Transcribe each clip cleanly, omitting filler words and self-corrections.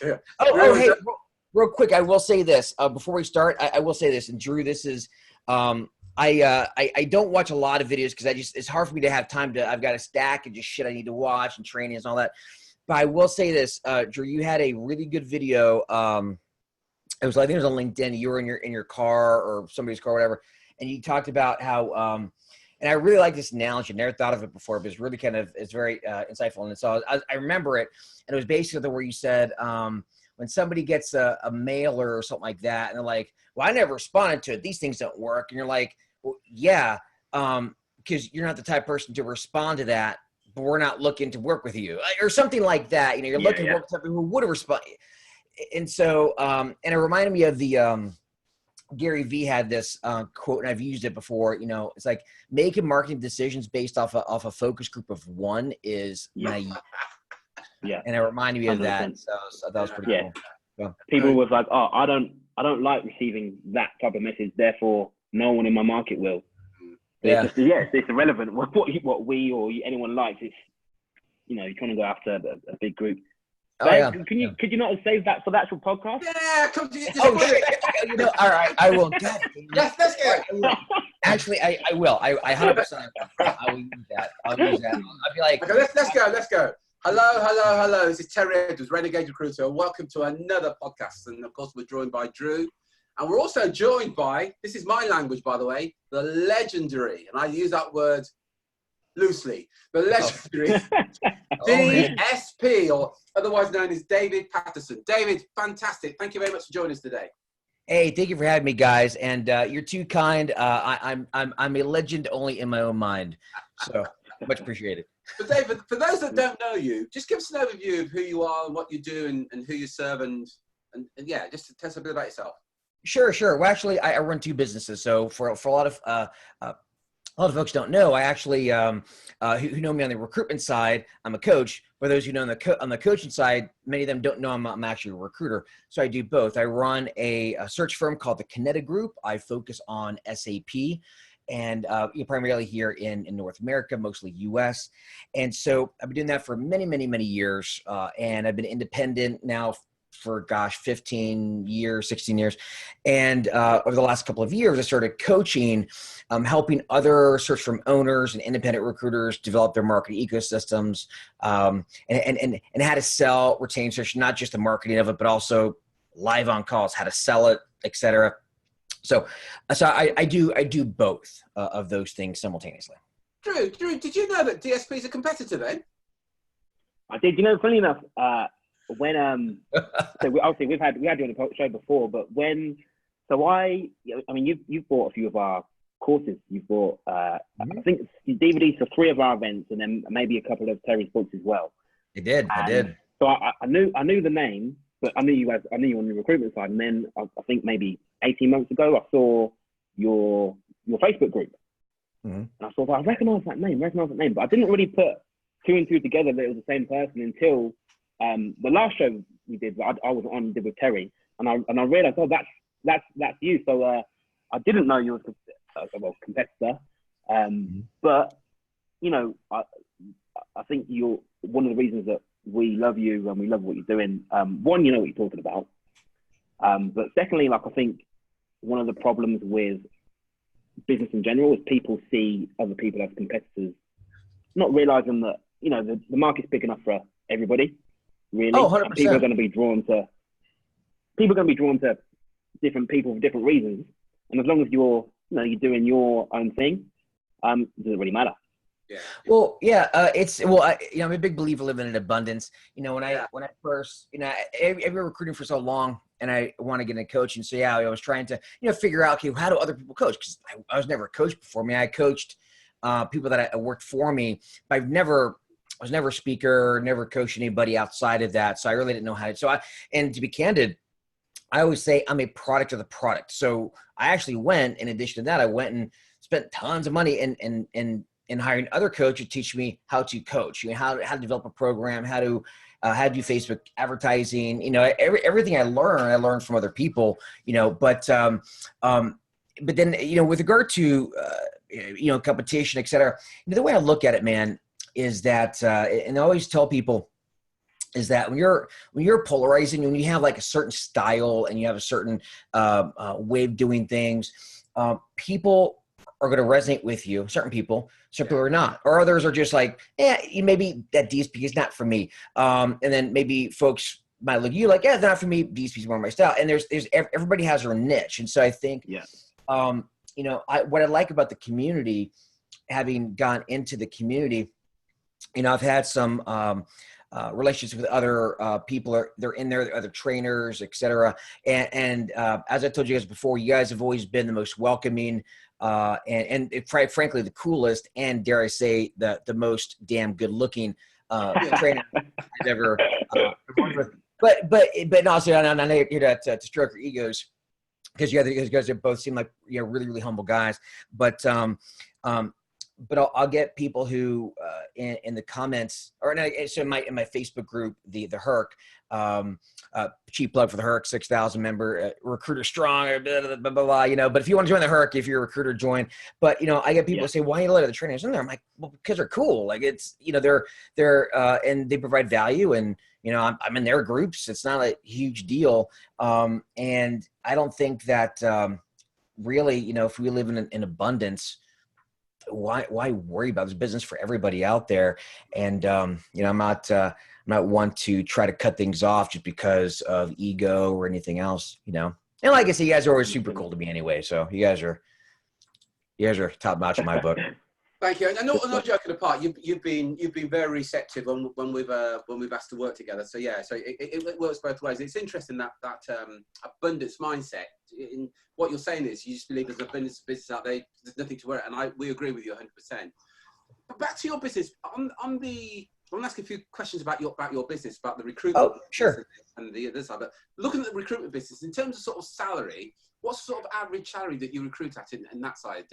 Hey, real quick, I will say this before we start. I will say this, and Drew, this is I don't watch a lot of videos because it's hard for me to have time to. I've got a stack of just shit I need to watch and training and all that. But I will say this, Drew, you had a really good video. I think it was on LinkedIn. You were in your car or somebody's car, or whatever, and you talked about how. And I really like this analogy. I never thought of it before, but it's really it's very insightful. And so I remember it, and it was basically where you said when somebody gets a mailer or something like that, and they're like, "Well, I never responded to it. These things don't work." And you're like, "Well, yeah, because you're not the type of person to respond to that, but we're not looking to work with you," or something like that. You're looking to work with somebody who would have responded. And so, and it reminded me of the Gary Vee had this quote, and I've used it before. It's like making marketing decisions based off a focus group of one is naive. Yeah, and it reminded me of 100%. That. So that was pretty cool. So, people was like, "Oh, I don't like receiving that type of message. Therefore, no one in my market will." It's irrelevant what we or anyone likes. It's you're trying to go after a big group. Could you not have saved that for the actual podcast? Yeah, come to all right, I will. Let's go. Actually, I will. I 100%. I will use that. I'll be like, okay, let's go. Hello. This is Terry Edwards, Renegade Recruiter. Welcome to another podcast. And of course, we're joined by Drew. And we're also joined by, this is my language, by the way, the legendary, and I use that word loosely, the legendary DSP, or otherwise known as David Patterson. David, fantastic. Thank you very much for joining us today. Hey, thank you for having me, guys. And you're too kind. I'm a legend only in my own mind. So much appreciated. But David, for those that don't know you, just give us an overview of who you are and what you do and who you serve and just tell us a bit about yourself. Sure. Well, actually, I run two businesses. So for a lot of folks don't know, I actually, who know me on the recruitment side, I'm a coach. For those who know on the coaching side, many of them don't know I'm actually a recruiter. So I do both. I run a search firm called the Kineta Group. I focus on SAP and primarily here in North America, mostly US. And so I've been doing that for many, many, many years. And I've been independent now for 15 years, 16 years. And over the last couple of years, I started coaching, helping other search firm owners and independent recruiters develop their marketing ecosystems, and how to sell retained search, not just the marketing of it, but also live on calls, how to sell it, etc. So I do both of those things simultaneously. Drew, did you know that DSP is a competitor then? I did. Funny enough, when so obviously we had you on the show before, but you've bought a few of our courses. You've bought I think DVDs for 3 of our events, and then maybe a couple of Terry's books as well. I did. So I knew the name, but I knew you on the recruitment side, and then I think maybe 18 months ago I saw your Facebook group, and I thought I recognise that name, but I didn't really put 2 and 2 together that it was the same person until the last show we did, I was on, did with Terry, and I realised, that's you. So I didn't know you were a competitor, but I think you're one of the reasons that we love you and we love what you're doing. One, you know what you're talking about, but secondly, I think one of the problems with business in general is people see other people as competitors, not realising that the market's big enough for everybody. Really, 100%. People are going to be drawn to different people for different reasons, and as long as you're doing your own thing, it doesn't really matter. Yeah. Well, yeah, I'm a big believer living in abundance. When I first, I've been recruiting for so long, and I want to get into coaching. So yeah, I was trying to figure out, okay, how do other people coach? Because I was never a coach before. I coached people that I worked for me, but I was never a speaker, never coached anybody outside of that. So I really didn't know how to. And to be candid, I always say I'm a product of the product. So I actually went, in addition to that, I went and spent tons of money in hiring other coaches to teach me how to coach, how to develop a program, how to do Facebook advertising, everything I learned from other people, but then, with regard to, competition, et cetera, the way I look at it, man, is that, and I always tell people, is that when you're polarizing, when you have like a certain style and you have a certain way of doing things, people are going to resonate with you. Certain people are not, or others are just like, yeah, maybe that DSP is not for me. And then maybe folks might look at you like, yeah, it's not for me. DSP is more my style. And there's everybody has their niche. And so I think, you know, what I like about the community, having gone into the community, you know, I've had some relationships with other people. They're in there, other trainers, et cetera. And as I told you guys before, you guys have always been the most welcoming and frankly, the coolest, and dare I say, the most damn good looking trainer I've ever worked with. But also, I'm not here to stroke your egos, because you guys both seem like, you know, really, really humble guys. But I'll get people who in the comments, or so in my Facebook group, the Herc, cheap plug for the Herc, 6,000 member recruiter strong, blah, blah, blah, blah, blah, you know. But if you want to join the Herc, if you're a recruiter, join. But you know, I get people say, why you let other trainers in there? I'm like, well, because they're cool. Like, it's, you know, they're and they provide value, and you know, I'm in their groups. It's not a huge deal, and I don't think that really, you know, if we live in abundance, why worry about this business for everybody out there? And you know, I'm not one to try to cut things off just because of ego or anything else, you know. And like I said, you guys are always super cool to me anyway, so you guys are top notch in my book. Thank you. And not joking apart, you've been very receptive when we've asked to work together. So yeah, so it works both ways. It's interesting that abundance mindset. In what you're saying is, you just believe there's abundance of business out there. There's nothing to worry, and we agree with you 100%. But back to your business. I want to ask a few questions about your business, about the recruitment. Oh, sure. And the other side. But looking at the recruitment business, in terms of sort of salary, what's sort of average salary that you recruit at in that side?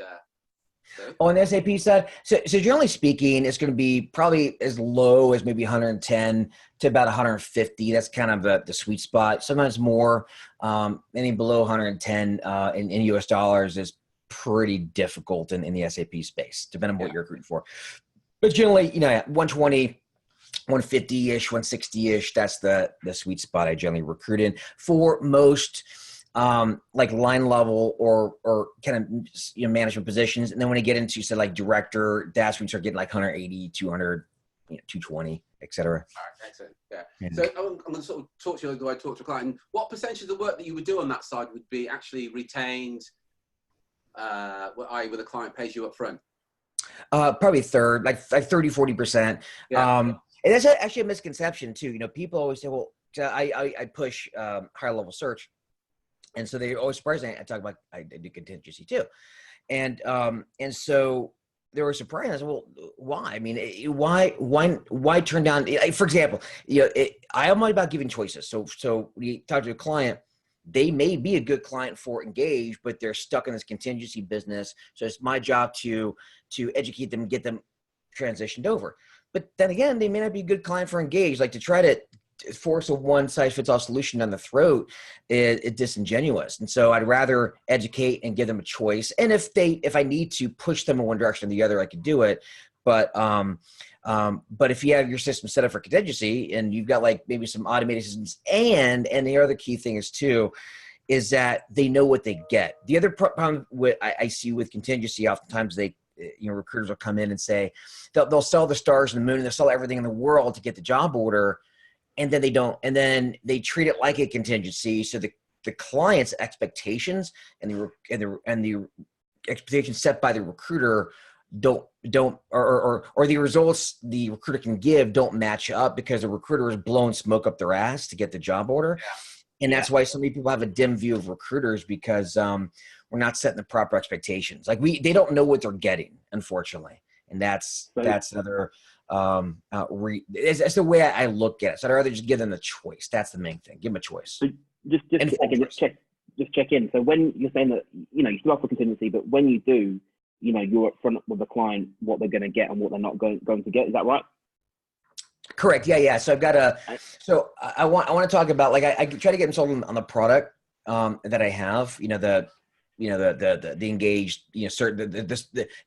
On the SAP side, so generally speaking, it's going to be probably as low as maybe 110 to about 150. That's kind of the sweet spot. Sometimes more. Anything below 110 in US dollars is pretty difficult in the SAP space, depending on what you're recruiting for. But generally, you know, 120, 150-ish, 160-ish, that's the sweet spot I generally recruit in for most like line level or kind of, you know, management positions. And then when you get into, say, like director, that's when you start getting like 180, 200, you know, 220, et cetera. All right, excellent. Yeah. So I'm going to sort of talk to you the way I talk to a client. What percentage of the work that you would do on that side would be actually retained, i.e. where the client pays you up front? Probably a third, like 30, 40%. Yeah. And that's actually a misconception too. You know, people always say, well, I push higher level search. And so they always surprised me. I talk about, I do contingency too. And so they were surprised. I said, well, why? I mean, why turn down, for example, you know, I'm all about giving choices. So when you talk to a client, they may be a good client for Engage, but they're stuck in this contingency business. So it's my job to educate them, get them transitioned over. But then again, they may not be a good client for Engage. Like, to try to force a one-size-fits-all solution down the throat is disingenuous. And so I'd rather educate and give them a choice. And if I need to push them in one direction or the other, I could do it. But if you have your system set up for contingency and you've got like maybe some automated systems, and the other key thing is too, is that they know what they get. The other problem I see with contingency, oftentimes recruiters will come in and say they'll sell the stars and the moon, and they'll sell everything in the world to get the job order. And then they don't, and then they treat it like a contingency. So the client's expectations and the expectations set by the recruiter don't or the results the recruiter can give don't match up, because the recruiter is blowing smoke up their ass to get the job order. And that's why so many people have a dim view of recruiters, because we're not setting the proper expectations. Like they don't know what they're getting, unfortunately. And that's another it's the way I look at it. So I'd rather just give them the choice. That's the main thing. Give them a choice. So just check in. So when you're saying that, you know, you still offer contingency, but when you do, you know, you're upfront with the client what they're going to get and what they're not going to get. Is that right? Correct. Yeah. So I've got I want to talk about, like, I try to get them sold on the product that I have. You know, the engaged, you know, certain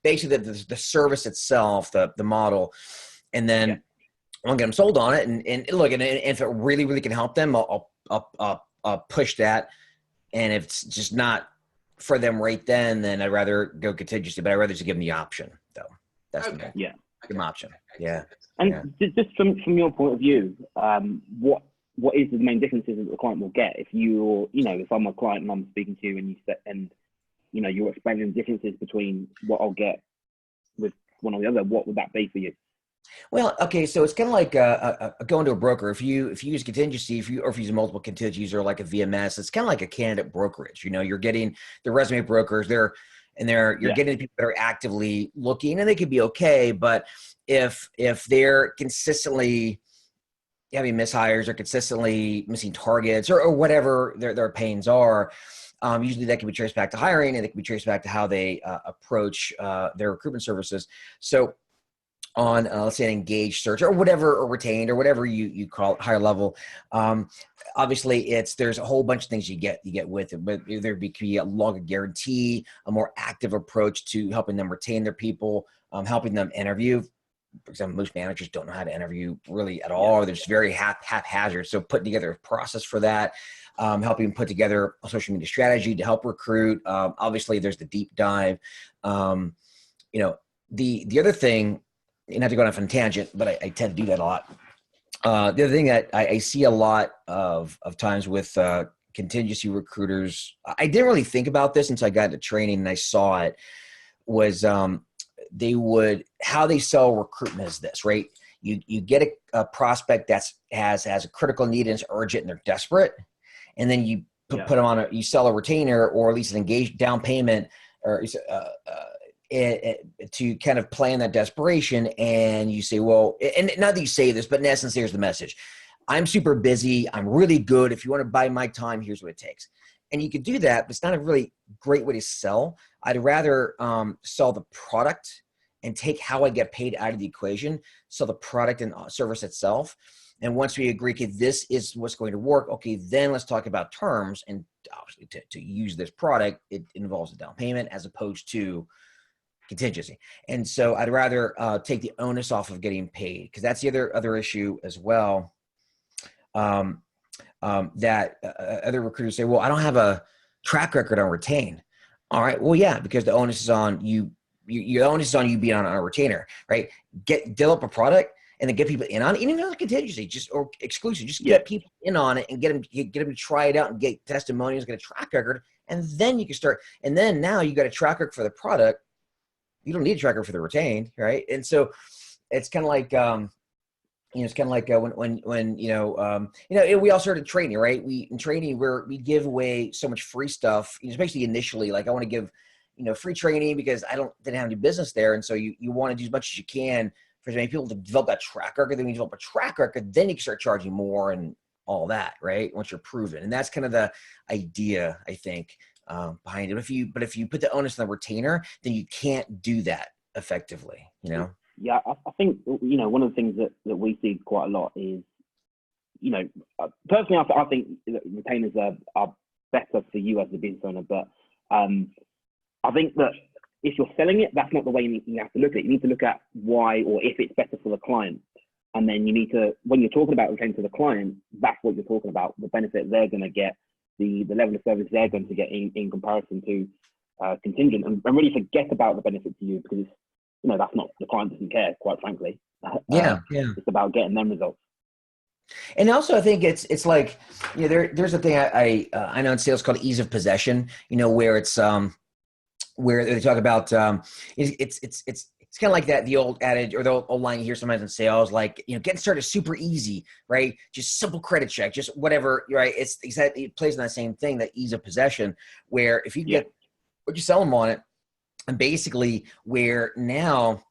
basically the service itself, the model. And then I want to get them sold on it. And look, and if it really, really can help them, I'll push that. And if it's just not for them right then I'd rather go contingency, but I'd rather just give them the option though. That's Okay. the give them option. Yeah. And just from your point of view, what is the main differences that the client will get if if I'm a client and I'm speaking to you and you're explaining the differences between what I'll get with one or the other, what would that be for you? Well, okay, so it's kind of like going to a broker. If you use contingency, if you use multiple contingencies or like a VMS, it's kind of like a candidate brokerage. You're getting the resume brokers. You're getting people that are actively looking, and they could be okay. But if they're consistently having mishires or consistently missing targets or whatever their pains are, usually that can be traced back to hiring, and it can be traced back to how they approach their recruitment services. So on let's say an engaged search or whatever, or retained or whatever you call it, higher level, obviously there's a whole bunch of things you get with it, but there could be a longer guarantee, a more active approach to helping them retain their people, helping them interview. For example, most managers don't know how to interview really at all, or they're just very haphazard. So putting together a process for that, helping put together a social media strategy to help recruit. Obviously there's the deep dive. The other thing, and not to go off on a tangent, but I tend to do that a lot. The other thing that I see a lot of times with contingency recruiters, I didn't really think about this until I got into training and I saw it, was how they sell recruitment is this, right? You get a prospect that has a critical need and it's urgent and they're desperate, and then you put them on you sell a retainer or at least an engaged down payment or to kind of play in that desperation. And you say, well, and not that you say this, but in essence, here's the message. I'm super busy. I'm really good. If you want to buy my time, here's what it takes. And you could do that, but it's not a really great way to sell. I'd rather sell the product and take how I get paid out of the equation, sell the product and service itself. And once we agree, okay, this is what's going to work, okay, then let's talk about terms. And obviously to use this product, it involves a down payment as opposed to contingency. And so I'd rather take the onus off of getting paid, because that's the other issue as well. That other recruiters say, well, I don't have a track record on retain. All right, well, yeah, because the onus is on you. Your onus is on you being on a retainer, right? Develop a product and then get people in on it, even if it's contingency, or exclusive. Just get people in on it and get them to try it out and get testimonials, get a track record, and then you can start. And then now you got a track record for the product. You don't need a tracker for the retained, right? And so it's kind of like, it's kind of like when we all started training, right? In training, we give away so much free stuff, especially initially. Like I want to give, free training because didn't have any business there. And so you want to do as much as you can for as many people to develop that track record. Then when you develop a track record, then you can start charging more and all that, right? Once you're proven. And that's kind of the idea, I think, behind it. But if you put the onus on the retainer, then you can't do that effectively, Yeah, I think, one of the things that we see quite a lot is, personally, I think that retainers are better for you as a business owner, but I think that if you're selling it, that's not the way you have to look at it. You need to look at why or if it's better for the client. And then you need to, when you're talking about retaining to the client, that's what you're talking about, the benefit they're going to get, the level of service they're going to get in comparison to contingent, and really forget about the benefit to you, because that's not, the client doesn't care, quite frankly. It's about getting them results. And also I think it's like, there's a thing I know in sales called ease of possession, where it's where they talk about it's kind of like that, the old adage or the old line you hear sometimes in sales, like, getting started is super easy, right? Just simple credit check, just whatever, right? It's exactly, it plays on that same thing, that ease of possession, where if you get what you sell them on it, and basically where now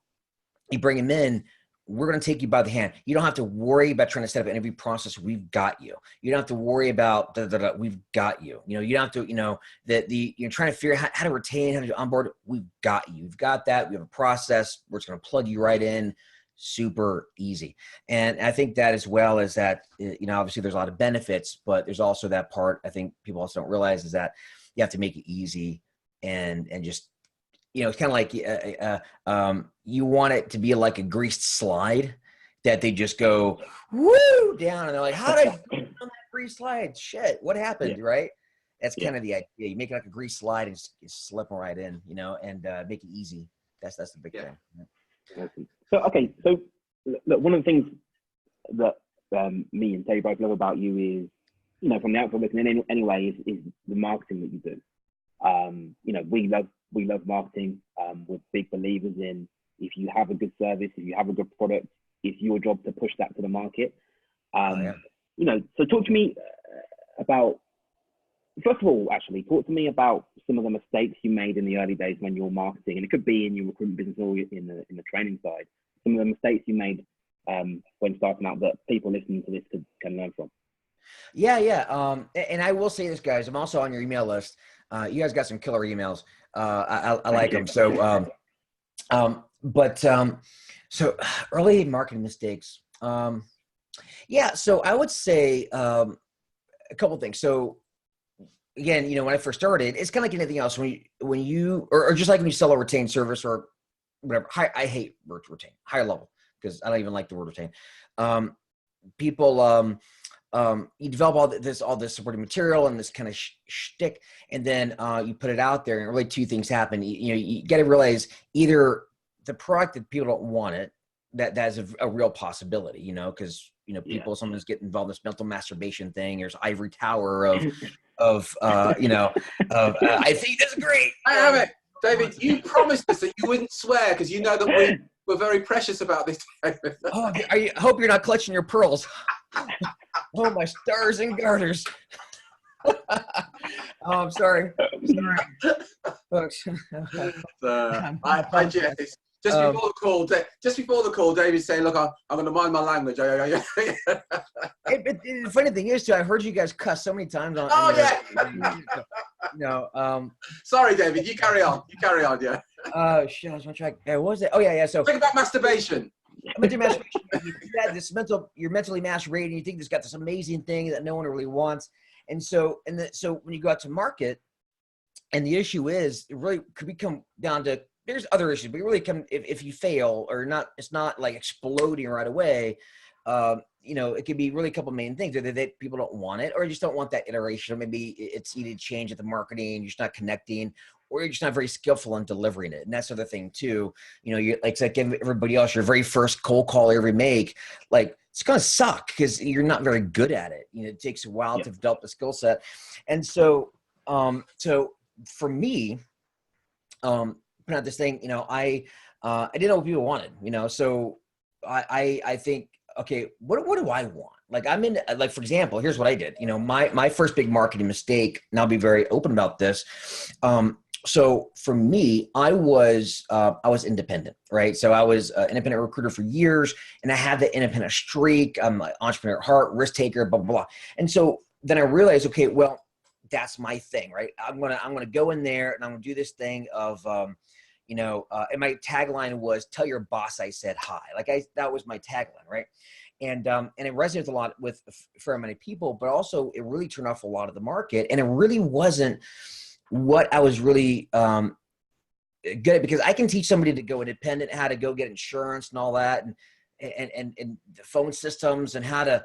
you bring them in, we're going to take you by the hand. You don't have to worry about trying to set up an interview process. We've got you. You don't have to worry about we've got you. You don't have to, you're trying to figure out how to retain, how to onboard. We've got you. You've got that. We have a process. We're just going to plug you right in. Super easy. And I think that, as well as that, obviously there's a lot of benefits, but there's also that part I think people also don't realize, is that you have to make it easy and just, it's kind of like you want it to be like a greased slide that they just go woo down, and they're like, how did I on that grease slide? Shit, what happened, right? That's kind of the idea. You make it like a grease slide and just slip them right in, and make it easy. That's the big thing. So, okay. So, look, one of the things that me and Dave both love about you is, from the outside looking in anyway, is the marketing that you do. We love marketing. We're big believers in, if you have a good service, if you have a good product, it's your job to push that to the market. So talk to me about, first of all, actually, talk to me about some of the mistakes you made in the early days when you were marketing, and it could be in your recruitment business or in the training side. Some of the mistakes you made when starting out that people listening to this can learn from. Yeah. And I will say this, guys, I'm also on your email list. You guys got some killer emails. I like them. So, so early marketing mistakes. So I would say a couple of things. So again, when I first started, it's kind of like anything else. When you or just like when you sell a retained service or whatever. I hate word retain, higher level, because I don't even like the word retain. People, you develop all this supporting material and this kind of shtick, and then you put it out there, and really two things happen. You got to realize either the product that people don't want it, that's a real possibility, because someone's getting involved in this mental masturbation thing. There's ivory tower of I think that's great. I have it, David. You promised us that you wouldn't swear because you know that we're very precious about this. I hope you're not clutching your pearls. Oh, my stars and garters. I'm sorry. Folks. Just before the call, David's saying, "Look, I'm going to mind my language." The funny thing is, too, I heard you guys cuss so many times on. Sorry, David. You carry on. Yeah. Oh shit! I was going to try. What was it? Oh yeah. So think about masturbation. You're mentally masturbating. You think this got this amazing thing that no one really wants, so when you go out to market, and the issue is, it really could come down to, there's other issues, but it really come if you fail or not. It's not like exploding right away. It could be really a couple of main things. Either that people don't want it, or you just don't want that iteration. Or maybe it's needed change at the marketing. You're just not connecting, or you're just not very skillful in delivering it. And that's the other thing too. You're like everybody else, your very first cold call you ever make, like, it's going to suck because you're not very good at it. It takes a while to develop the skill set. And so for me, putting out this thing, I didn't know what people wanted, so I think, okay, what do I want? Like, I'm in, like, for example, here's what I did. My first big marketing mistake, and I'll be very open about this. So for me, I was independent, right? So I was an independent recruiter for years, and I had the independent streak. I'm an entrepreneur at heart, risk taker, blah, blah, blah. And so then I realized, okay, well, that's my thing, right? I'm gonna go in there and I'm gonna do this thing of, and my tagline was, "Tell your boss I said hi." That was my tagline, right? And it resonates a lot with for many people, but also it really turned off a lot of the market, and it really wasn't what I was really good at, because I can teach somebody to go independent, how to go get insurance and all that, and the phone systems and how to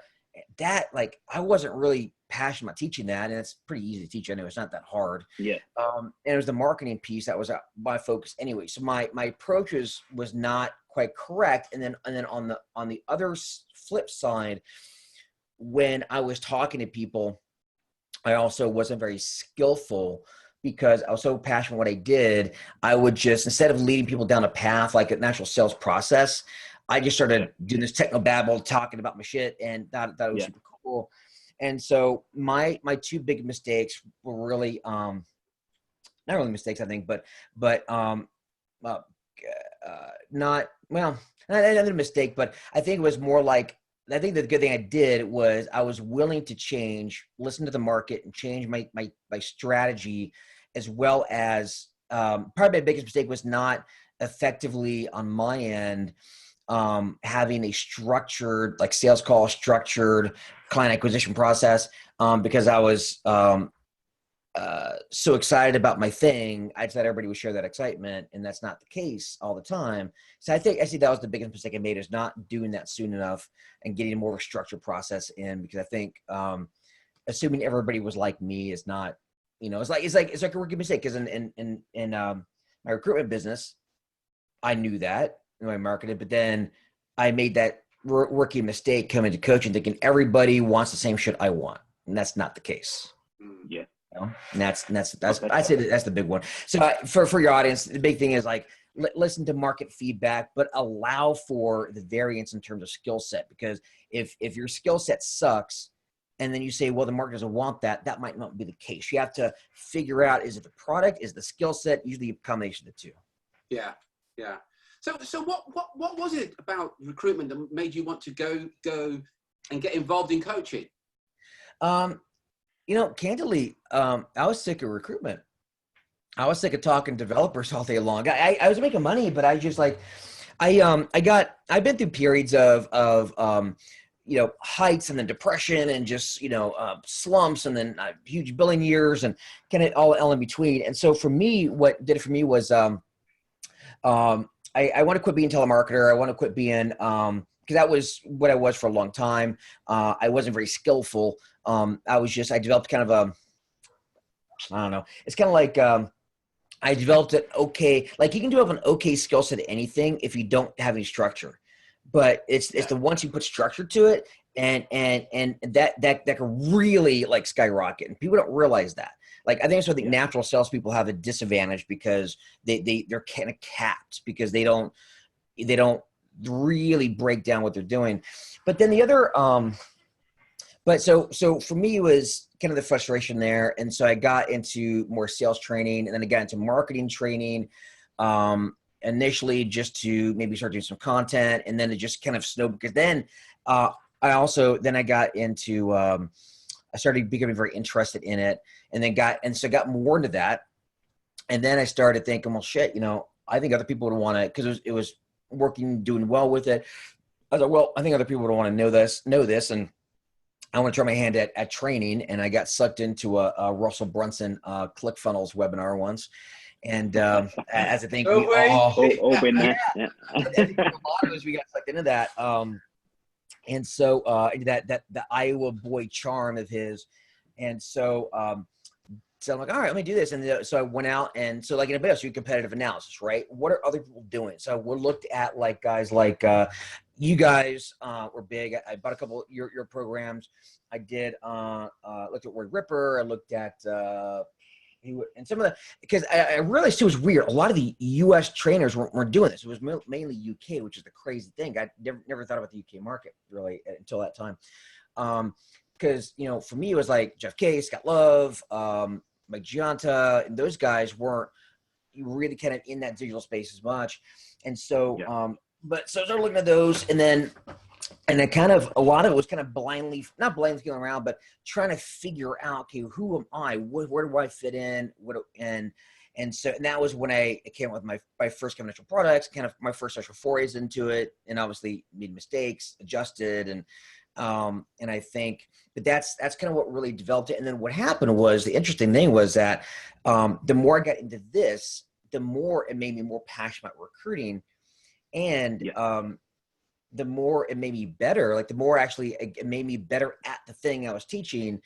I wasn't really passionate about teaching that, and it's pretty easy to teach. I know it's not that hard. Yeah. And it was the marketing piece that was my focus anyway. So my approach was not quite correct. And then on the other flip side, when I was talking to people, I also wasn't very skillful, because I was so passionate what I did. I would just, instead of leading people down a path like an actual sales process, I just started doing this technobabble, talking about my shit, and that was super cool. And so my two big mistakes were really not really mistakes, I think, but not another mistake, but I think it was more like, I think the good thing I did was I was willing to change, listen to the market, and change my strategy, as well as probably my biggest mistake was not effectively on my end having a structured, like, sales call, structured client acquisition process, because I was so excited about my thing, I thought everybody would share that excitement, and that's not the case all the time. So I see that was the biggest mistake I made, is not doing that soon enough and getting more of a structured process in, because I think assuming everybody was like me is not, it's like a rookie mistake. Because in my recruitment business, I knew that in my marketing, but then I made that rookie mistake coming to coaching, thinking everybody wants the same shit I want, and that's not the case. Yeah. And that's I'd say that's the big one. So for your audience, the big thing is like listen to market feedback, but allow for the variance in terms of skill set. Because if your skill set sucks, and then you say, well, the market doesn't want that, that might not be the case. You have to figure out, is it the product, is the skill set, usually a combination of the two. Yeah, yeah. So what was it about recruitment that made you want to go and get involved in coaching? Candidly, I was sick of recruitment. I was sick of talking to developers all day long. I was making money, but I just I've been through periods of heights and then depression and just, slumps and then huge billing years and kind of all in between. And so for me, what did it for me was, I want to quit being a telemarketer. I want to quit being, because that was what I was for a long time. I wasn't very skillful. I developed kind of I don't know. It's kind of like, I developed it okay. Like you can develop an okay skill set at anything if you don't have any structure, but it's the once you put structure to it and that can really like skyrocket, and people don't realize that. Like I think natural salespeople have a disadvantage because they're kind of capped because they don't really break down what they're doing. But then the other, but so for me, it was kind of the frustration there. And so I got into more sales training, and then I got into marketing training, initially just to maybe start doing some content. And then it just kind of snowed, because then I got into, I started becoming very interested in it, and then got more into that. And then I started thinking, well, shit, I think other people would want to, because it was working, doing well with it. I thought, well, I think other people would want to know this, and I want to try my hand at training. And I got sucked into a Russell Brunson ClickFunnels webinar once. And as I think we all been there. Yeah. I think a lot of us, we got sucked into that. And so that the Iowa boy charm of his. And so I'm like, all right, let me do this. And so I went out, and so like in a bit, so you competitive analysis, right? What are other people doing? So we looked at like guys like you guys were big. I bought a couple of your programs. I did looked at Word Ripper. I looked at and some of the, because I realized too, it was weird. A lot of the U.S. trainers weren't doing this. It was mainly U.K., which is the crazy thing. I never thought about the U.K. market really until that time. Because for me, it was like Jeff K, Scott Love, Mike Gianta, and those guys weren't really kind of in that digital space as much. And so, but so I started looking at those, and then kind of, a lot of it was kind of not blindly feeling around, but trying to figure out, okay, who am I? Where do I fit in? And that was when I came up with my first conventional products, kind of my first social forays into it, and obviously made mistakes, adjusted, and I think, but that's kind of what really developed it. And then what happened was, the interesting thing was that the more I got into this, the more it made me more passionate about recruiting, and the more it made me better. Like the more actually it made me better at the thing I was teaching.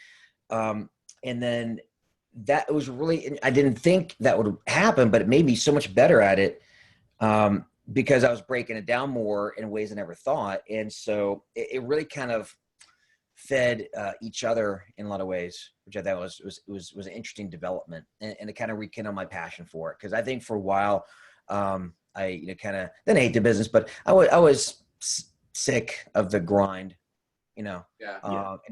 And then that was really, I didn't think that would happen, but it made me so much better at it. Because I was breaking it down more in ways I never thought. And so it really kind of fed each other in a lot of ways, which I thought was an interesting development, and it kind of rekindled my passion for it. Cause I think for a while, I kind of didn't hate the business, but I was sick of the grind, and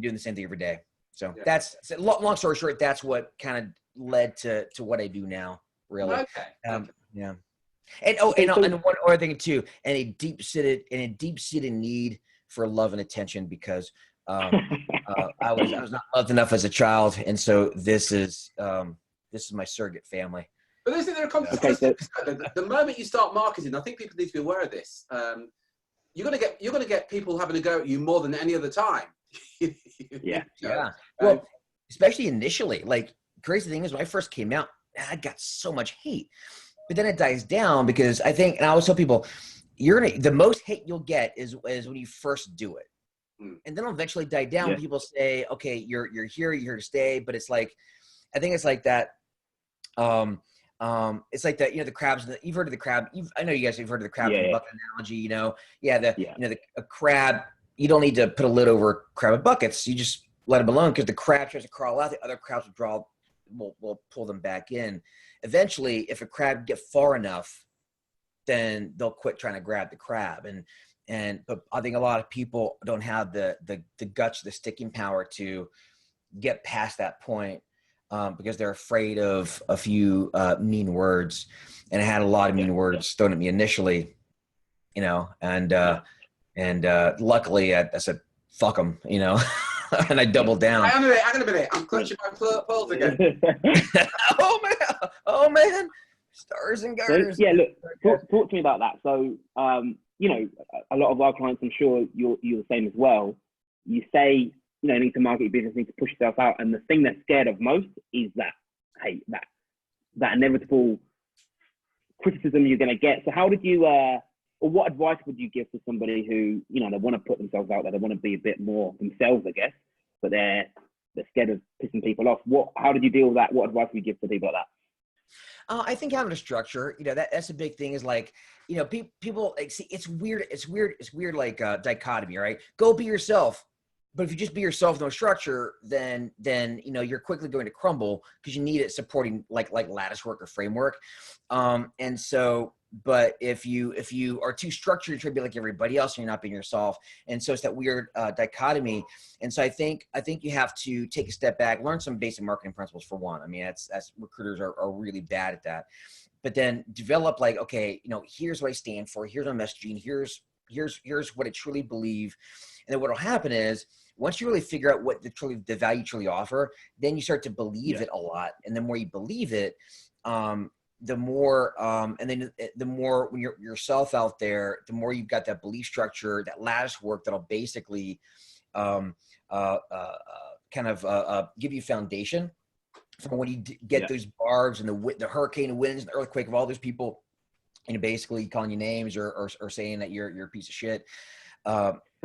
doing the same thing every day. So that's long story short. That's what kind of led to what I do now, really. Okay. Yeah. And one other thing too, and a deep-seated need for love and attention, because I was not loved enough as a child, and so this is my surrogate family. But there comes the moment you start marketing. I think people need to be aware of this. You're gonna get people having a go at you more than any other time. Yeah. Well, especially initially, like crazy thing is when I first came out, I got so much hate, but then it dies down because I think, and I always tell people, the most hate you'll get is when you first do it. And then it'll eventually die down. Yeah. People say, okay, you're here to stay. But it's like, I think it's like that. It's like that, the crabs, you've heard of the crab. I know you guys have heard of the crab in the bucket analogy, a crab, you don't need to put a lid over crab in buckets. You just let them alone because the crab tries to crawl out. The other crabs will pull them back in. Eventually, if a crab get far enough, then they'll quit trying to grab the crab. But I think a lot of people don't have the guts, the sticking power to get past that point because they're afraid of a few mean words. And I had a lot of mean words thrown at me initially, and luckily I said, fuck them, and I doubled down. Hang on a minute. I'm clutching my pearls again. Oh man. Stars and garters. So, look, talk to me about that. So, a lot of our clients, I'm sure you're the same as well. You say, you need to market your business, need to push yourself out. And the thing they're scared of most is that hate, that inevitable criticism you're going to get. So how did you, or what advice would you give to somebody who, they want to put themselves out there, they want to be a bit more themselves, I guess, but they're scared of pissing people off. How did you deal with that? What advice would you give to people like that? I think having a structure, that's a big thing is like, people like, see, it's weird. It's weird. Like dichotomy, right? Go be yourself. But if you just be yourself, no structure, then you're quickly going to crumble because you need it supporting like lattice work or framework. And so, but if you are too structured, you try to be like everybody else, and you're not being yourself. And so it's that weird dichotomy. And so I think you have to take a step back, learn some basic marketing principles for one. I mean, that's recruiters are really bad at that. But then develop like, okay, here's what I stand for. Here's my messaging. Here's what I truly believe. And then what will happen is once you really figure out what the value you truly offer, then you start to believe it a lot. And the more you believe it, the more, and then the more when you're yourself out there, the more you've got that belief structure, that lattice work that'll basically kind of give you foundation for when you get those barbs and the hurricane winds and the earthquake of all those people, basically calling you names or saying that you're a piece of shit.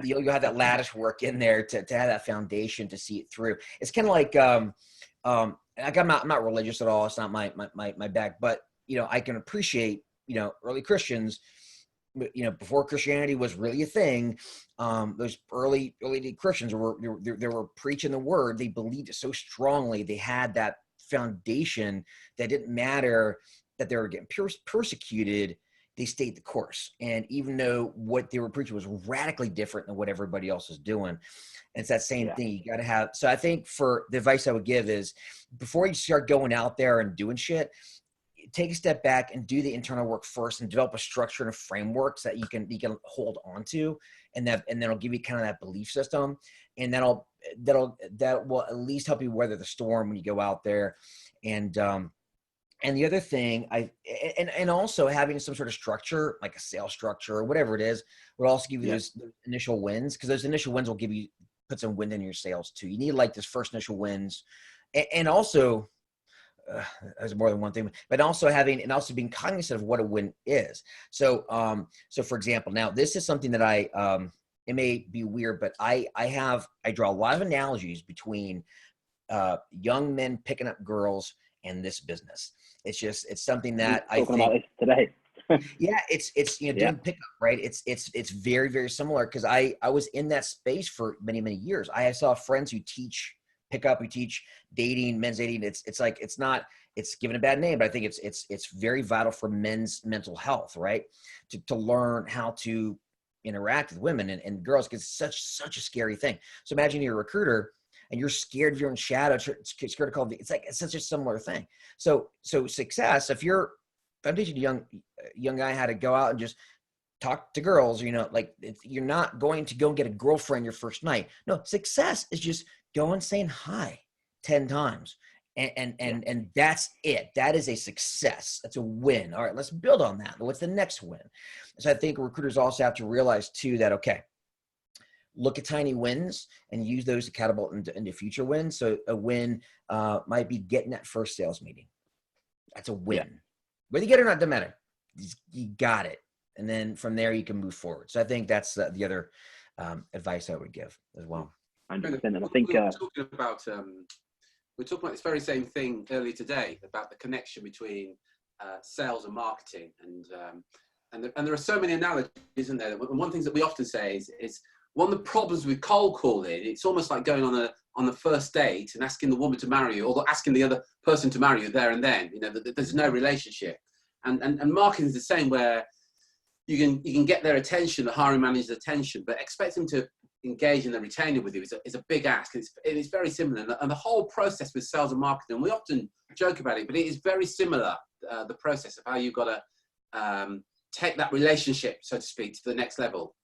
You'll have that lattice work in there to have that foundation to see it through. It's kind of like, I'm not religious at all. It's not my bag, but I can appreciate, early Christians, before Christianity was really a thing. Those early Christians they were preaching the word. They believed it so strongly. They had that foundation that didn't matter that they were getting persecuted. They stayed the course. And even though what they were preaching was radically different than what everybody else is doing, and it's that same thing you got to have. So I think for the advice I would give is before you start going out there and doing shit, take a step back and do the internal work first and develop a structure and a framework so that you can hold on to, and then it'll give you kind of that belief system. And that will at least help you weather the storm when you go out there. And the other thing, and also having some sort of structure, like a sales structure or whatever it is, would also give you those initial wins, because those initial wins will put some wind in your sales too. You need like this first initial wins, and also there's more than one thing, but also being cognizant of what a win is. So for example, now this is something that it may be weird, but I draw a lot of analogies between young men picking up girls and this business. It's something that I think about this today. Yeah, it's doing pickup, right? It's very, very similar, because I was in that space for many, many years. I saw friends who teach pickup, who teach dating, men's dating. It's given a bad name, but I think it's very vital for men's mental health, right? To learn how to interact with women and girls, because it's such a scary thing. So imagine you're a recruiter and you're scared of your own shadow, scared to call it. It's such a similar thing. So success, if I'm teaching a young guy how to go out and just talk to girls, you're not going to go and get a girlfriend your first night. No, success is just going saying hi 10 times. And that's it. That is a success. That's a win. All right, let's build on that. What's the next win? So I think recruiters also have to realize too that, okay, look at tiny wins and use those to catapult into future wins. So a win might be getting that first sales meeting. That's a win. Yeah. Whether you get it or not, doesn't matter. You got it. And then from there you can move forward. So I think that's the other advice I would give as well. 100%. And I think we're talking about this very same thing earlier today about the connection between sales and marketing, and there are so many analogies, isn't there? And one thing that we often say is one of the problems with cold calling. It's almost like going on a first date and asking the woman to marry you, or asking the other person to marry you there and then. You know, there's no relationship, and marketing is the same, where you can get their attention, the hiring manager's attention, but expect them to engage in the retaining with you is a big ask. It's very similar, and the whole process with sales and marketing, we often joke about it, but it is very similar. The process of how you've got to take that relationship, so to speak, to the next level.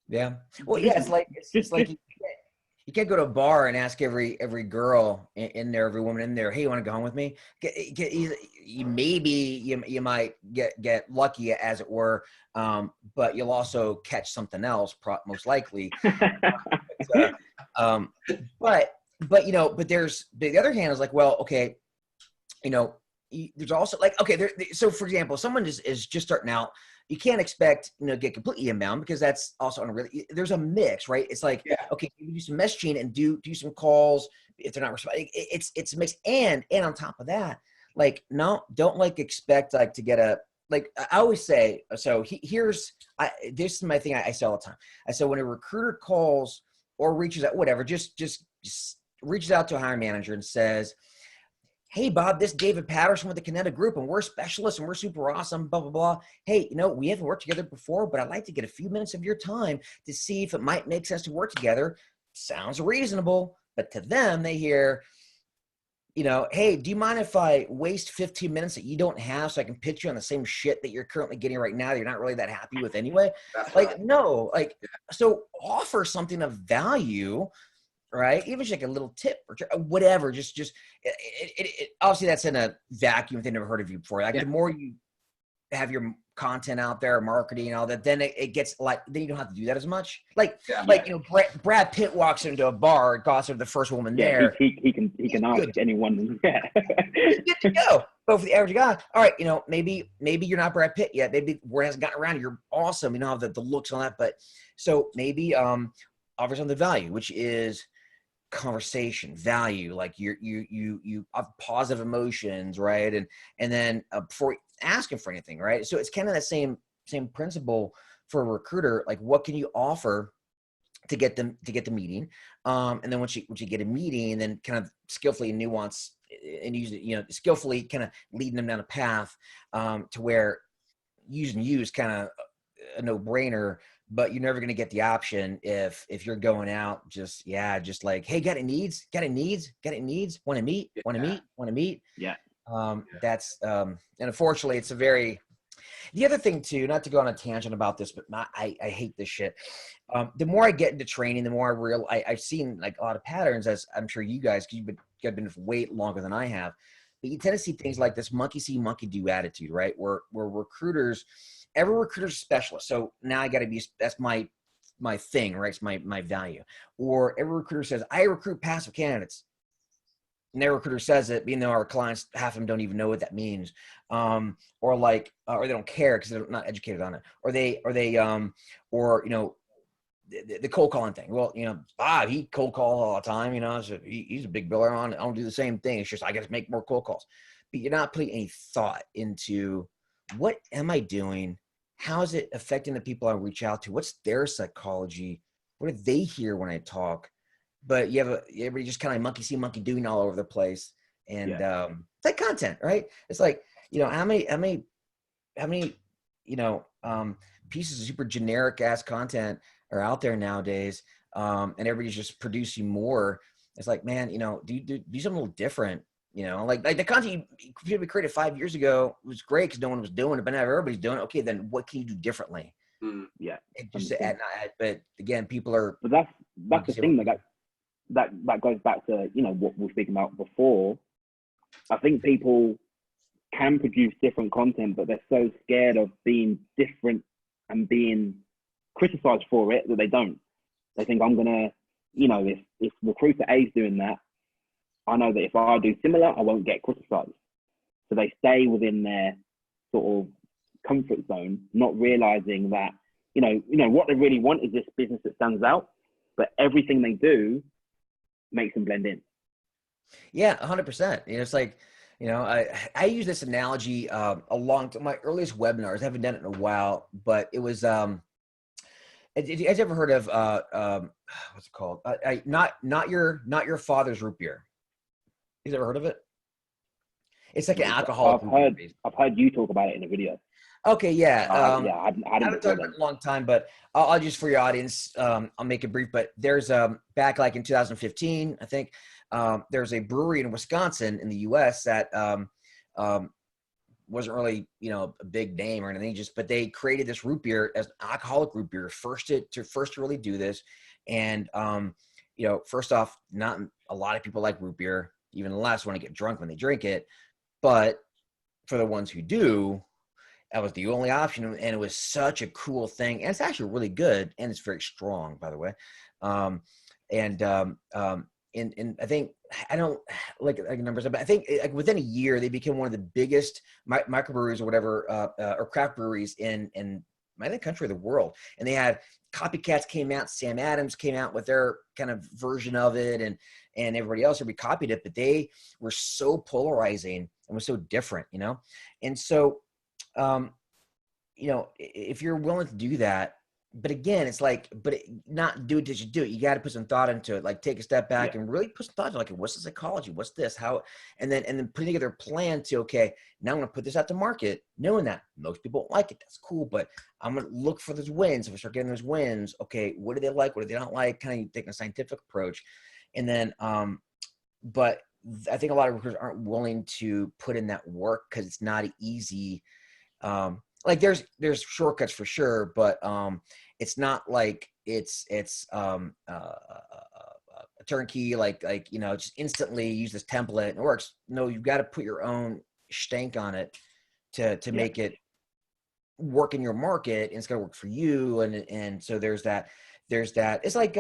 Yeah. Well, yeah, it's like you can't go to a bar and ask every girl in there, every woman in there, hey, you want to go home with me? You might get lucky, as it were, but you'll also catch something else, most likely. But there's the other hand is like, well, okay, there's also like, okay, so for example, someone is just starting out. You can't expect, get completely inbound, because that's also unreal. There's a mix, right? It's like, okay, you do some messaging and do some calls if they're not responding. It's a mix. And on top of that, like, no, don't expect to get I always say, so this is my thing I say all the time. I say when a recruiter calls or reaches out, whatever, just reaches out to a hiring manager and says, hey, Bob, this is David Patterson with the Kineta Group, and we're specialists and we're super awesome, blah, blah, blah. Hey, we haven't worked together before, but I'd like to get a few minutes of your time to see if it might make sense to work together. Sounds reasonable. But to them, they hear, hey, do you mind if I waste 15 minutes that you don't have so I can pitch you on the same shit that you're currently getting right now that you're not really that happy with anyway? That's like, right. No, so offer something of value, right? Even just like a little tip or whatever, just obviously that's in a vacuum. They never heard of you before. The more you have your content out there, marketing and all that, then it gets then you don't have to do that as much. Brad Pitt walks into a bar, gossip the first woman there. He can ask anyone. Yeah. He's good to go. But for the average guy, all right, maybe you're not Brad Pitt yet. Maybe word hasn't gotten around. You're awesome. Have the looks on that. But so maybe offer something value, which is conversation value, like you have positive emotions, right? And then before asking for anything, right? So it's kind of that same principle for a recruiter. Like, what can you offer to get the meeting? And then once you get a meeting, then kind of skillfully nuance and use it, skillfully kind of leading them down a path to where using you is kind of a no-brainer. But you're never going to get the option if you're going out just like, hey, got any needs? Want to meet? Yeah. That's and unfortunately it's the other thing too, not to go on a tangent about this, but I hate this shit. The more I get into training, the more I've seen like a lot of patterns, as I'm sure you guys, because you've been way longer than I have, but you tend to see things like this monkey see, monkey do attitude, right? Where recruiters, every recruiter's a specialist. So now I got to be, that's my thing, right? It's my value. Or every recruiter says, I recruit passive candidates. And every recruiter says it, even though our clients, half of them don't even know what that means. Or they don't care because they're not educated on it. Or the cold calling thing. Well, Bob, he cold calls all the time, so he's a big biller on it. I don't do the same thing. It's just, I got to make more cold calls. But you're not putting any thought into, what am I doing? How is it affecting the people I reach out to? What's their psychology? What do they hear when I talk? But everybody just kind of monkey see, monkey doing all over the place. And it's like content, right? It's like, how many pieces of super generic ass content are out there nowadays? And everybody's just producing more. It's like, man, do something a little different. Like the content you created 5 years ago was great because no one was doing it, but now everybody's doing it. Okay, then what can you do differently? Yeah. But again, people are. But that's the thing that goes back to what we were speaking about before. I think people can produce different content, but they're so scared of being different and being criticized for it that they don't. They think I'm gonna, if recruiter A is doing that, I know that if I do similar, I won't get criticized. So they stay within their sort of comfort zone, not realizing that, what they really want is this business that stands out, but everything they do makes them blend in. Yeah, 100%. It's like, I use this analogy my earliest webinars. I haven't done it in a while, but it was, have you guys ever heard of, what's it called? Not your father's root beer. You ever heard of it? It's like an alcoholic. I've heard you talk about it in a video. Okay, yeah. I hadn't talked about it in a long time, but I'll just, for your audience, I'll make it brief. But there's back like in 2015, I think, there's a brewery in Wisconsin in the U.S. that wasn't really, a big name or anything, but they created this root beer as an alcoholic root beer, first to really do this. And first off, not a lot of people like root beer, even less want to get drunk when they drink it. But for the ones who do, that was the only option, and it was such a cool thing. And it's actually really good, and it's very strong, by the way. And I think, I don't like numbers, but I think like within a year they became one of the biggest microbreweries or whatever, or craft breweries in the country or the world. And they had copycats came out. Sam Adams came out with their kind of version of it, and everybody else already copied it. But they were so polarizing and was so different, And so, if you're willing to do that, but again, it's like, not do it as you do it. You got to put some thought into it. Like take a step back and really put some thought into like, what's the psychology? What's this? How? And then putting together a plan to, okay, now I'm going to put this out to market, knowing that most people don't like it. That's cool. But I'm going to look for those wins. If we start getting those wins, okay, what do they like? What do they not like? Kind of taking a scientific approach. And then, but I think a lot of recruiters aren't willing to put in that work because it's not easy. Like there's shortcuts for sure, but it's not like it's a turnkey, like just instantly use this template and it works. No, you've got to put your own stank on it to make it work in your market, and it's got to work for you. And so there's that. It's like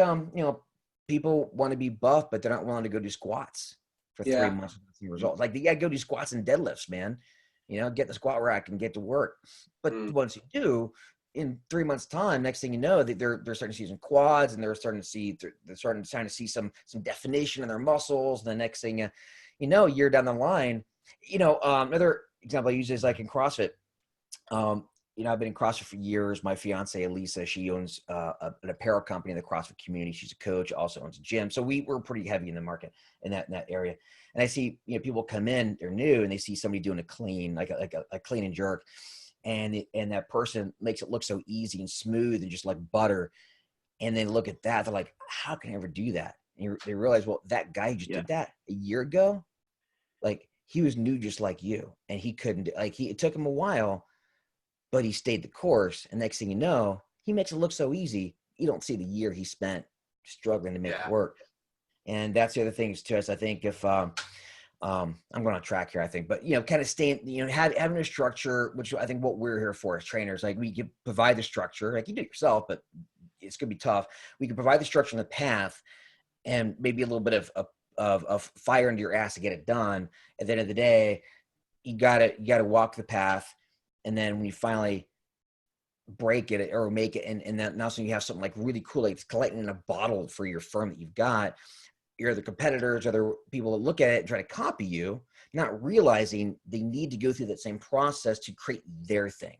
people want to be buff, but they're not willing to go do squats for 3 months to see results. Like you got to go do squats and deadlifts, man. Get the squat rack and get to work. But once you do, in 3 months' time, next thing you know, they're starting to see some quads, and they're starting to see some definition in their muscles. And the next thing year down the line, another example I use is like in CrossFit. I've been in CrossFit for years. My fiance, Elisa, she owns an apparel company in the CrossFit community. She's a coach, also owns a gym. So we're pretty heavy in the market in that area. And I see, people come in, they're new, and they see somebody doing a clean, like a clean and jerk. And that person makes it look so easy and smooth and just like butter. And they look at that, they're like, how can I ever do that? And they realize, well, that guy just did that a year ago. Like he was new just like you, and he couldn't it took him a while, but he stayed the course. And next thing you know, he makes it look so easy. You don't see the year he spent struggling to make it work. And that's the other thing too, is I think if, I'm going on track here, I think, but kind of staying, having a structure, which I think what we're here for as trainers, like we can provide the structure, like you do it yourself, but it's going to be tough. We can provide the structure and the path, and maybe a little bit of fire into your ass to get it done. At the end of the day, you gotta walk the path. And then when you finally break it or make it, and then now so you have something like really cool, like it's collecting in a bottle for your firm that you've got, your other competitors, other people that look at it and try to copy you, not realizing they need to go through that same process to create their thing.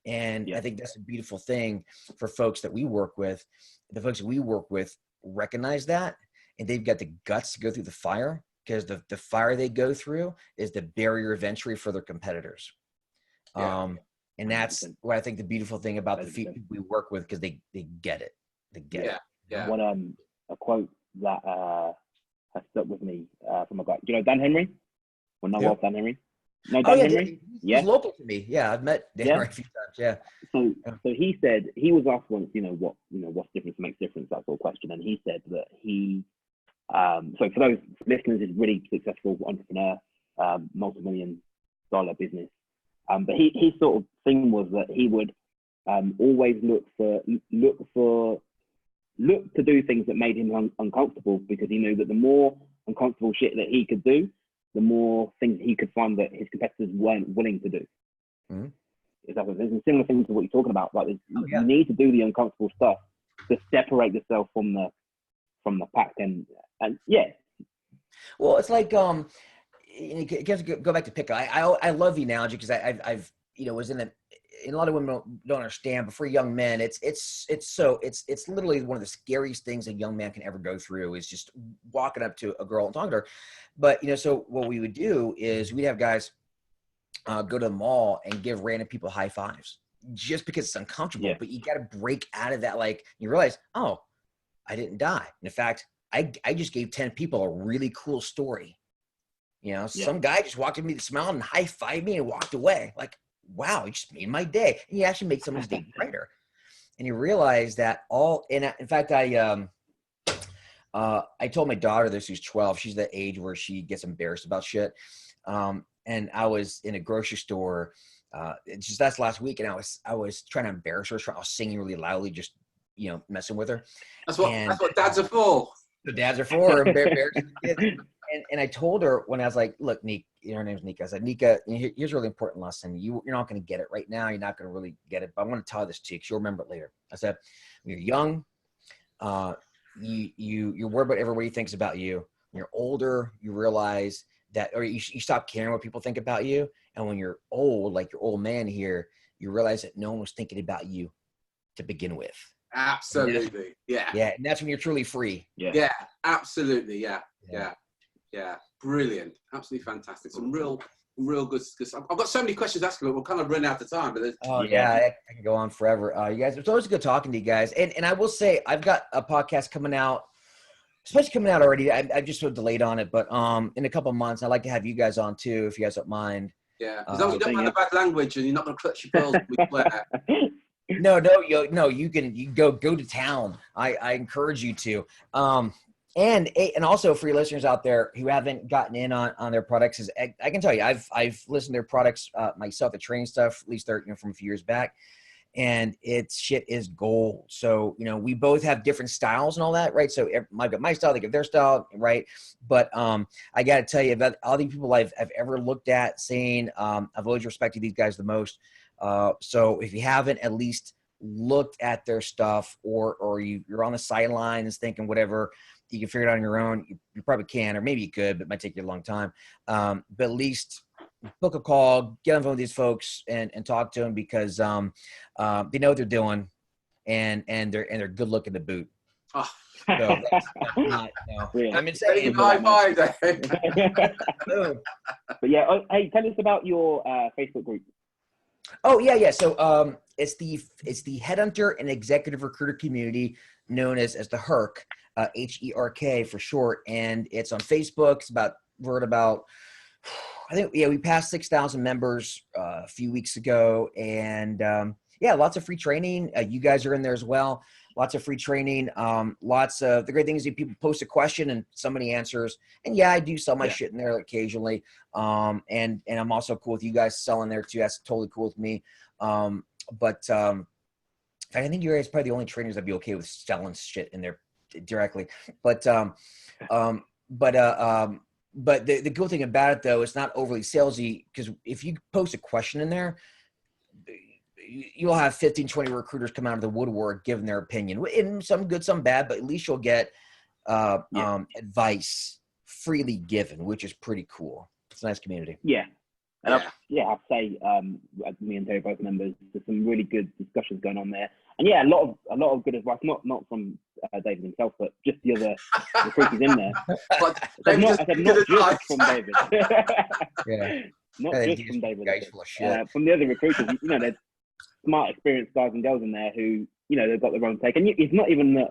And I think that's a beautiful thing for folks that we work with. The folks that we work with recognize that, and they've got the guts to go through the fire, because the fire they go through is the barrier of entry for their competitors. And that's what I think the beautiful thing about the people we work with, because they get it. They get it. Yeah. What a quote that has stuck with me from a guy. Do you know Dan Henry? Well, no, Dan Henry. No, Dan Henry. He's local to me. Yeah, I've met Dan Henry a few times. Yeah. So he said, he was asked once, what's difference makes difference, that sort of question, and he said that he. So for those listeners, is really successful entrepreneur, multi-million-dollar business. But his sort of thing was that he would always look for looked to do things that made him uncomfortable, because he knew that the more uncomfortable shit that he could do, the more things he could find that his competitors weren't willing to do. Mm-hmm. There's a similar thing to what you're talking about. Like, yeah. You need to do the uncomfortable stuff to separate yourself from the pack. And yeah. Well, it's like go back to pickup. I love the analogy because I've was in a lot of women don't understand, but for young men, it's literally one of the scariest things a young man can ever go through is just walking up to a girl and talking to her. But so what we would do is we'd have guys go to the mall and give random people high fives just because it's uncomfortable. Yeah. But you got to break out of that. Like, you realize, oh, I didn't die. In fact, I just gave 10 people a really cool story. Some guy just walked up to me, smiled and high fived me and walked away. Like, wow, you just made my day. And you actually made someone's day brighter. And you realize that in fact, I told my daughter this, who's 12, she's the age where she gets embarrassed about shit. And I was in a grocery store, that's last week. And I was trying to embarrass her. I was singing really loudly, just, messing with her. That's what dads are for. The dads are for embarrassing kids. And I told her when I was like, look, Nika, her name's Nika. I said, Nika, here's a really important lesson. You're not going to get it right now. You're not going to really get it, but I'm going to tell this to you because you'll remember it later. I said, when you're young, you're worried about everybody thinks about you. When you're older, you realize that, or you stop caring what people think about you. And when you're old, like your old man here, you realize that no one was thinking about you to begin with. Absolutely. Yeah. Yeah. And that's when you're truly free. Yeah. Absolutely. Yeah. Brilliant. Absolutely fantastic. Some real good. I've got so many questions to ask you, but we're kind of running out of time. But I can go on forever. You guys, it's always good talking to you guys. And I will say, I've got a podcast coming out. Especially coming out already. I've just sort of delayed on it, but in a couple of months, I'd like to have you guys on too, if you guys don't mind. Yeah, as long as you don't mind the bad language and you're not going to clutch your pearls with Blair. No, you can go to town. I encourage you to. And also for your listeners out there who haven't gotten in on their products, is I can tell you, I've listened to their products myself, the training stuff, at least they're from a few years back. And shit is gold. So, we both have different styles and all that, right? So I've got my style, they get their style, right? But I got to tell you, about all the people I've ever looked at, saying I've always respected these guys the most. So if you haven't at least looked at their stuff, or you're on the sidelines thinking whatever, you can figure it out on your own. You probably can, or maybe you could, but it might take you a long time. But at least book a call, get on the phone with these folks and talk to them, because they know what they're doing, and they're good looking to boot. Oh. So that's not, I'm insane. High five, Dave. But yeah, hey, tell us about your Facebook group. Oh yeah. So it's the Headhunter and Executive Recruiter community, known as the HERK, HERK for short, and it's on Facebook. We're at about, I think, we passed 6,000 members a few weeks ago, and lots of free training. You guys are in there as well. Lots of free training. Lots of the great things is people post a question and somebody answers. And I do sell my shit in there occasionally. And I'm also cool with you guys selling there too. That's totally cool with me. But I think you guys are probably the only trainers that'd be okay with selling shit in there directly. But the cool thing about it, though, it's not overly salesy, because if you post a question in there, you'll have 15, 20 recruiters come out of the woodwork giving their opinion, and some good, some bad, but at least you'll get advice freely given, which is pretty cool. It's a nice community. Yeah. And I'd say me and Terry both members. There's some really good discussions going on there, and a lot of good advice. Not from David himself, but just the other recruiters in there. Not just from David. Not just from David. From the other recruiters, there's smart, experienced guys and girls in there who they've got their own take, and it's not even that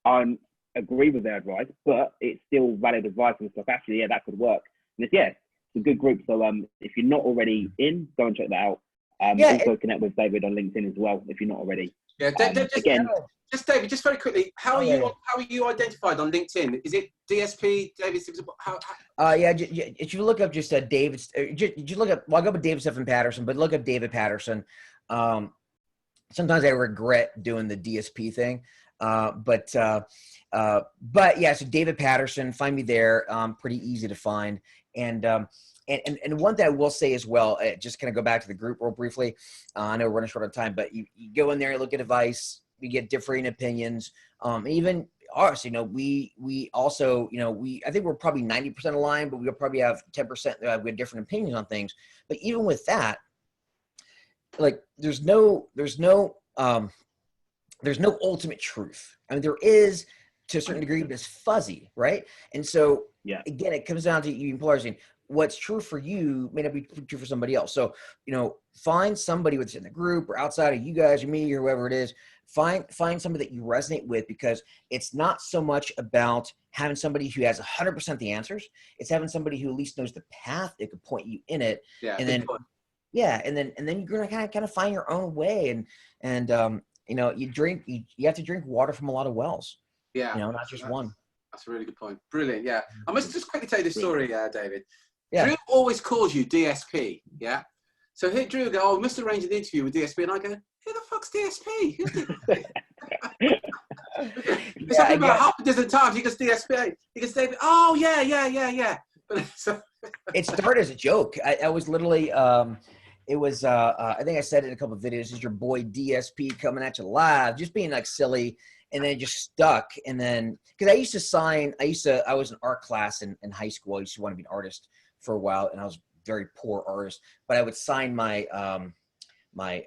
I agree with their advice, but it's still valid advice and stuff. Actually, that could work. And it's a good group. So if you're not already in, go and check that out. Also connect with David on LinkedIn as well if you're not already. David, just very quickly, how are you identified on LinkedIn? Is it DSP David? If you look up just David, you look up. Well, I'll go with David Stephen Patterson, but look up David Patterson. Sometimes I regret doing the DSP thing. But yeah, so David Patterson, find me there. Pretty easy to find. And one thing I will say as well, just kind of go back to the group real briefly. I know we're running short on time, but you go in there and look at advice. We get differing opinions. Even ours, we also, I think we're probably 90% aligned, but we'll probably have 10%. We have different opinions on things. But even with that, like there's no ultimate truth. I mean, there is to a certain degree, but it's fuzzy, right? And so, again, it comes down to you employers saying what's true for you may not be true for somebody else. So, find somebody within the group or outside of you guys or me or whoever it is. Find somebody that you resonate with, because it's not so much about having somebody who has 100% the answers. It's having somebody who at least knows the path that could point you in it. Yeah. And then, and then you're gonna kind of find your own way. And you have to drink water from a lot of wells. Yeah. Not just one. That's a really good point. Brilliant. Yeah. I must just quickly tell you this story, David. Yeah. Drew always calls you DSP. Yeah. So here Drew will go, we must arrange an interview with DSP. And I go, who the fuck's DSP? Who's DSP? It's happened about half a dozen times. He goes, DSP. He goes, David, oh, yeah. But it started as a joke. I was literally, it was, I think I said it in a couple of videos, this is your boy DSP coming at you live, just being like silly. And then it just stuck. And then, because I was in art class in high school. I used to want to be an artist for a while, and I was a very poor artist, but I would sign my, my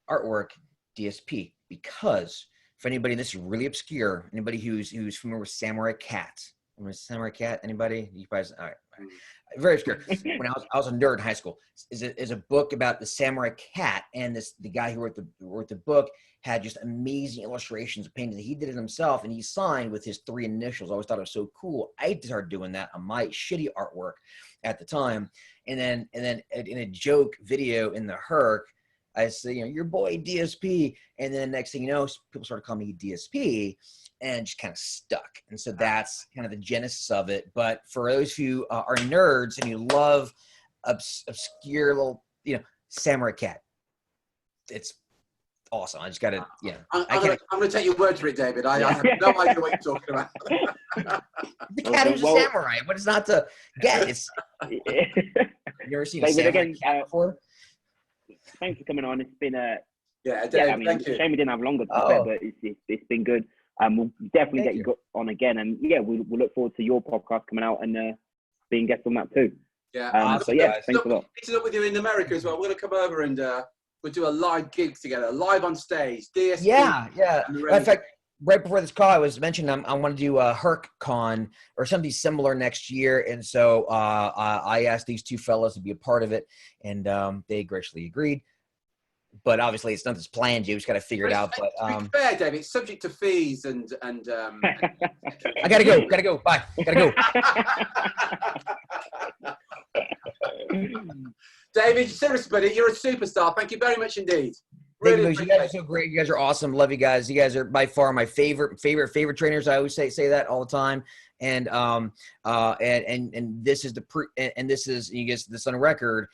artwork DSP, because for anybody, this is really obscure, anybody who's familiar with Samurai Cat. Remember Samurai Cat? Anybody? You guys, all right. Very obscure. When I was a nerd in high school, is a book about the Samurai Cat, and the guy who wrote the book had just amazing illustrations of paintings. He did it himself, and he signed with his 3 initials. I always thought it was so cool. I started doing that on my shitty artwork at the time, and then in a joke video in the Herc, I said, your boy DSP, and then next thing you know, people started calling me DSP, and just kind of stuck. And so that's kind of the genesis of it. But for those who are nerds and you love obscure little, Samurai Cat, it's awesome. I just got to, I'm going to take your word for it, David. I have no idea what you're talking about. The cat who's a samurai. What is not to get? It's, you ever seen a samurai cat before? Thanks for coming on. It's been David, thank you. Shame we didn't have longer to prepare, but it's been good. We'll definitely get you on again, and we'll look forward to your podcast coming out and being guests on that too. Yeah. So thanks a lot. Meeting up with you in America as well. We're going to come over and we'll do a live gig together, live on stage. DSP. Yeah. In fact, right before this call, I was mentioning I want to do a HercCon or something similar next year, and so I asked these 2 fellas to be a part of it, and they graciously agreed. But obviously, it's nothing's planned. You just got to figure it out. But to be fair, David, it's subject to fees and. I gotta go. Bye. Gotta go. David, seriously, buddy, you're a superstar. Thank you very much indeed. Really, you guys are so great. You guys are awesome. Love you guys. You guys are by far my favorite trainers. I always say that all the time. And this is this is, you guys, this on record.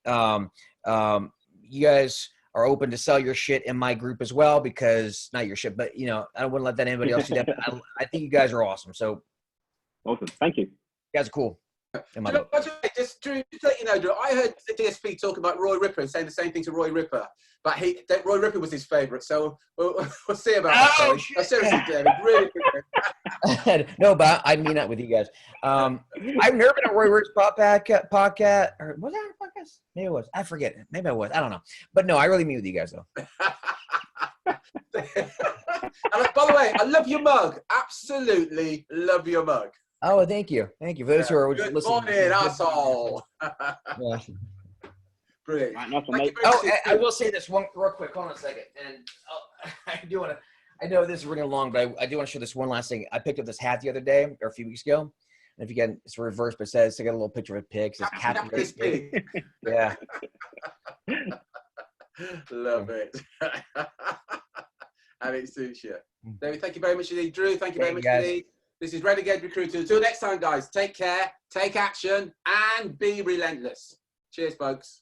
You guys are open to sell your shit in my group as well, because not your shit, but I don't want to let anybody else do that. But I think you guys are awesome. So awesome. Thank you. You guys are cool. Just to let you know, Drew, I heard the DSP talk about Roy Ripper and saying the same thing to Roy Ripper, but Roy Ripper was his favourite. So we'll see about that. Seriously, David, really quickly. No, but I mean that with you guys. I've never been a Roy Ripper's podcast, or was that a podcast? Maybe it was. I forget. Maybe I was. I don't know. But no, I really meet with you guys though. And by the way, I love your mug. Absolutely love your mug. Oh, thank you. For those who are just listening. Good morning, asshole. Yeah. Brilliant. Right, I will say this one real quick. Hold on a second. And I do want to. I know this is running long, but I do want to show this one last thing. I picked up this hat the other day, or a few weeks ago. And if you get, it's reversed, but it says, I got a little picture of a pig. It says Captain Pig. Yeah. Love it. And it suits you. David, thank you very much indeed. Drew, thank you very much indeed. This is Renegade Recruiter. Until next time, guys, take care, take action, and be relentless. Cheers, folks.